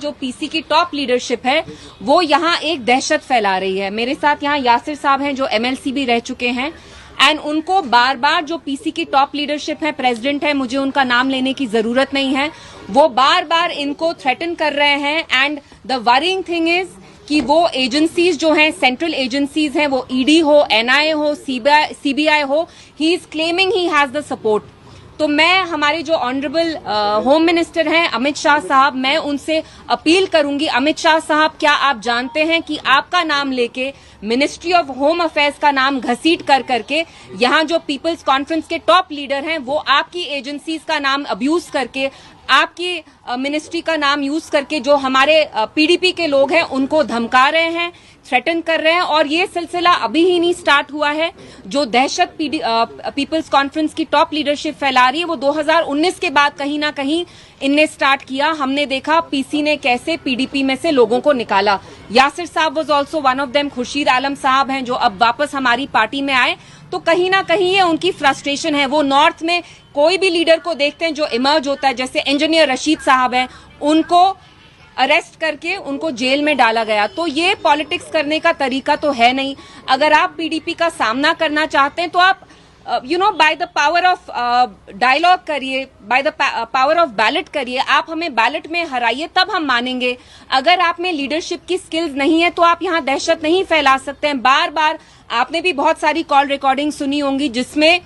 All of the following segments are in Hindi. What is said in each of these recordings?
जो पीसी की टॉप लीडरशिप है वो यहाँ एक दहशत फैला रही है। मेरे साथ यहाँ यासिर साहब हैं जो एमएलसी भी रह चुके हैं एंड उनको बार बार जो पीसी की टॉप लीडरशिप है, प्रेसिडेंट है, मुझे उनका नाम लेने की जरूरत नहीं है, वो बार बार इनको थ्रेटन कर रहे हैं। And the worrying thing is कि वो एजेंसीज जो हैं, सेंट्रल एजेंसीज हैं, वो ईडी हो, एनआईए हो, सीबीआई हो, he is claiming he has the support. तो मैं हमारे जो ऑनरेबल होम मिनिस्टर हैं अमित शाह साहब, मैं उनसे अपील करूंगी, अमित शाह साहब क्या आप जानते हैं कि आपका नाम लेके मिनिस्ट्री ऑफ होम अफेयर्स का नाम घसीट कर करके यहाँ जो पीपल्स कॉन्फ्रेंस के टॉप लीडर हैं वो आपकी एजेंसीज का नाम अब्यूज करके, आपकी मिनिस्ट्री का नाम यूज करके जो हमारे पीडीपी के लोग हैं उनको धमका रहे हैं, थ्रेटन कर रहे हैं। और ये सिलसिला अभी ही नहीं स्टार्ट हुआ है। जो दहशत पीपल्स कॉन्फ्रेंस की टॉप लीडरशिप फैला रही है वो 2019 के बाद कहीं ना कहीं इनने स्टार्ट किया। हमने देखा पीसी ने कैसे पीडीपी में से लोगों को निकाला। यासिर साहब was also one of them. Khurshid Alam साहब हैं जो अब वापस हमारी पार्टी में आए, तो कहीं ना कहीं ये उनकी फ्रस्ट्रेशन है। वो नॉर्थ में कोई भी लीडर को देखते हैं जो इमर्ज होता है, जैसे इंजीनियर रशीद साहब हैं, उनको अरेस्ट करके उनको जेल में डाला गया। तो ये पॉलिटिक्स करने का तरीका तो है नहीं। अगर आप पीडीपी का सामना करना चाहते हैं तो आप by the power of dialogue करिए, by the power of ballot करिए। आप हमें बैलेट में हराइए तब हम मानेंगे। अगर आप में लीडरशिप की स्किल्स नहीं है तो आप यहाँ दहशत नहीं फैला सकते हैं। बार बार आपने भी बहुत सारी कॉल रिकॉर्डिंग सुनी होंगी जिसमें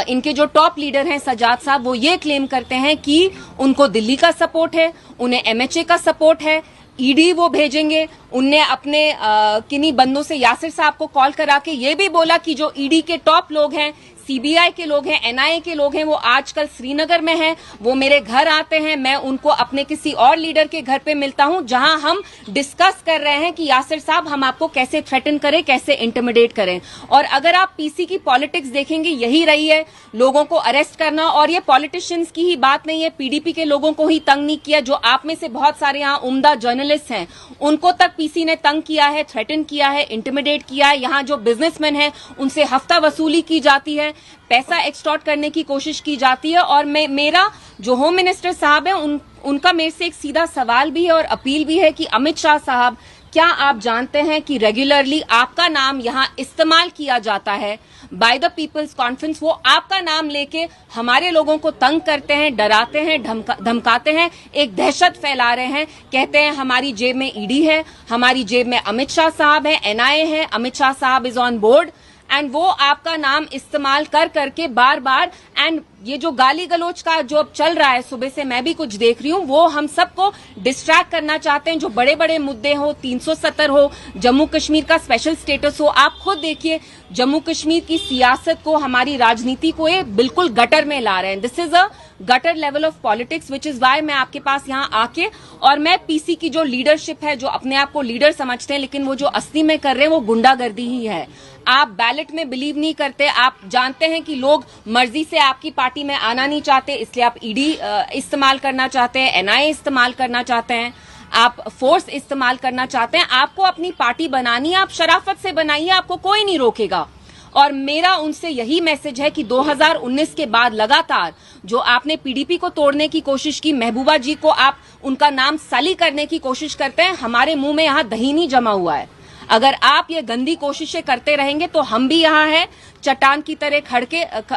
इनके जो टॉप लीडर हैं सजाद साहब, वो ये क्लेम करते हैं कि उनको दिल्ली का सपोर्ट है, उन्हें एमएचए का सपोर्ट है, ईडी वो भेजेंगे। उनने अपने किन्हीं बंदों से यासिर साहब को कॉल करा के ये भी बोला कि जो ईडी के टॉप लोग हैं, सीबीआई के लोग हैं, एनआईए के लोग हैं, वो आजकल श्रीनगर में हैं, वो मेरे घर आते हैं, मैं उनको अपने किसी और लीडर के घर पे मिलता हूं जहां हम डिस्कस कर रहे हैं कि यासिर साहब हम आपको कैसे थ्रेटन करें, कैसे इंटिमिडेट करें। और अगर आप पीसी की पॉलिटिक्स देखेंगे यही रही है, लोगों को अरेस्ट करना। और ये पॉलिटिशियंस की ही बात नहीं है, पीडीपी के लोगों को ही तंग नहीं किया। जो आप में से बहुत सारे यहाँ उम्दा जर्नलिस्ट हैं उनको तक पीसी ने तंग किया है, थ्रेटन किया है, इंटिमिडेट किया है। यहाँ जो बिजनेसमैन है उनसे हफ्ता वसूली की जाती है, पैसा एक्सटॉर्ट करने की कोशिश की जाती है। और मेरा जो होम मिनिस्टर साहब है उनका मेरे से एक सीधा सवाल भी है और अपील भी है कि अमित शाह साहब, क्या आप जानते हैं कि रेगुलरली आपका नाम यहाँ इस्तेमाल किया जाता है बाय द पीपल्स कॉन्फ्रेंस। वो आपका नाम लेके हमारे लोगों को तंग करते हैं, डराते हैं, धमकाते हैं, एक दहशत फैला रहे हैं। कहते हैं हमारी जेब में ईडी है, हमारी जेब में अमित शाह साहब है, एनआईए है, अमित शाह साहब इज ऑन बोर्ड। एंड वो आपका नाम इस्तेमाल कर करके बार बार, एंड ये जो गाली गलोच का जो अब चल रहा है, सुबह से मैं भी कुछ देख रही हूँ, वो हम सबको डिस्ट्रैक्ट करना चाहते हैं। जो बड़े बड़े मुद्दे हो, 370 हो, जम्मू कश्मीर का स्पेशल स्टेटस हो, आप खुद देखिए जम्मू कश्मीर की सियासत को, हमारी राजनीति को ये बिल्कुल गटर में ला रहे हैं। This is a gutter level of politics, which is why मैं आपके पास यहाँ आके, और मैं पीसी की जो लीडरशिप है, जो अपने आप को लीडर समझते हैं लेकिन वो जो असली में कर रहे हैं वो गुंडागर्दी ही है। आप बैलेट में बिलीव नहीं करते, आप जानते हैं कि लोग मर्जी से आपकी पार्टी में आना नहीं चाहते, इसलिए आप ईडी इस्तेमाल करना चाहते हैं, एनआईए इस्तेमाल करना चाहते हैं, आप फोर्स इस्तेमाल करना चाहते हैं। आपको अपनी पार्टी बनानी है, आप शराफत से बनाइए, आपको कोई नहीं रोकेगा। और मेरा उनसे यही मैसेज है कि 2019 के बाद लगातार जो आपने पीडीपी को तोड़ने की कोशिश की, महबूबा जी को आप उनका नाम साली करने की कोशिश करते हैं, हमारे मुंह में यहाँ दही नहीं जमा हुआ है। अगर आप ये गंदी कोशिशें करते रहेंगे तो हम भी यहाँ हैं, चट्टान की तरह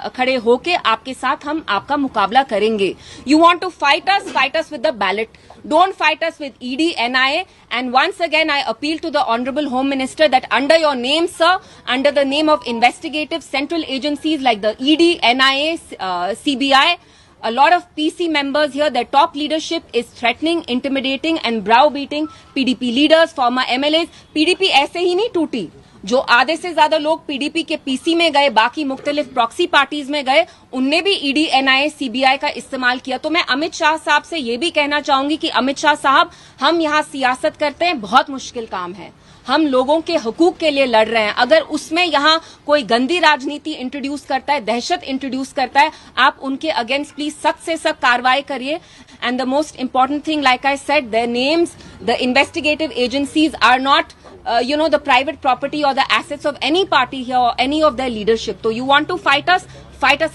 खड़े होके आपके साथ हम आपका मुकाबला करेंगे। You want to fight us with the ballot, don't fight us with ED, NIA. And once again I appeal to the honourable home minister that under your name sir, under the name of investigative central agencies like the ED, NIA, CBI, a lot of PC members here, their top leadership is threatening, intimidating and browbeating PDP leaders, former MLAs. PDP ऐसे ही नहीं टूटी। जो आधे से ज्यादा लोग पीडीपी के पीसी में गए, बाकी मुख्तलिफ प्रॉक्सी पार्टीज में गए, उनने भी ईडी, एनआईए, सीबीआई का इस्तेमाल किया। तो मैं अमित शाह साहब से ये भी कहना चाहूंगी कि अमित शाह साहब, हम यहाँ सियासत करते हैं, बहुत मुश्किल काम है, हम लोगों के हकूक के लिए लड़ रहे हैं। अगर उसमें यहाँ कोई गंदी राजनीति इंट्रोड्यूस करता है, दहशत इंट्रोड्यूस करता है, आप उनके अगेंस्ट प्लीज सख्त से सख्त कार्रवाई करिए। And the most important thing, like I said, their names, the investigative agencies are not the private property or the assets of any party here or any of their leadership. So you want to fight us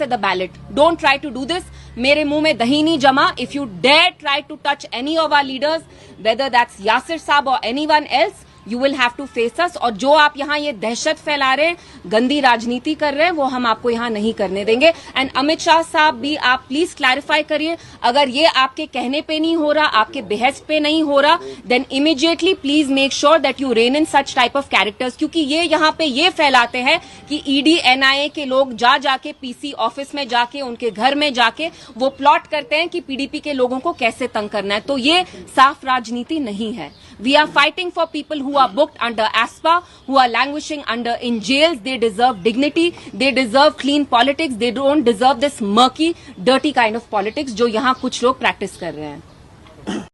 at the ballot. Don't try to do this. मेरे मुंह में दही नहीं जमा. If you dare try to touch any of our leaders, whether that's Yasir Saab or anyone else, you will have to face us. और जो आप यहाँ ये दहशत फैला रहे हैं, गंदी राजनीति कर रहे हैं, वो हम आपको यहाँ नहीं करने देंगे. एंड अमित शाह साहब भी आप प्लीज क्लैरिफाई करिए, अगर ये आपके कहने पे नहीं हो रहा, आपके बहस पे नहीं हो रहा, then immediately please make sure that you rein in such type of characters. क्योंकि ये यहाँ पे ये फैलाते हैं कि ईडी एनआईए के लोग जाके पीसी ऑफिस में जाके, उनके घर में जाके वो प्लॉट करते हैं कि पीडीपी के लोगों को कैसे तंग करना है. तो ये साफ राजनीति नहीं है. We are fighting for people who are booked under ASPA, who are languishing in jails. They deserve dignity. They deserve clean politics. They don't deserve this murky, dirty kind of politics जो यहाँ कुछ लोग practice कर रहे हैं.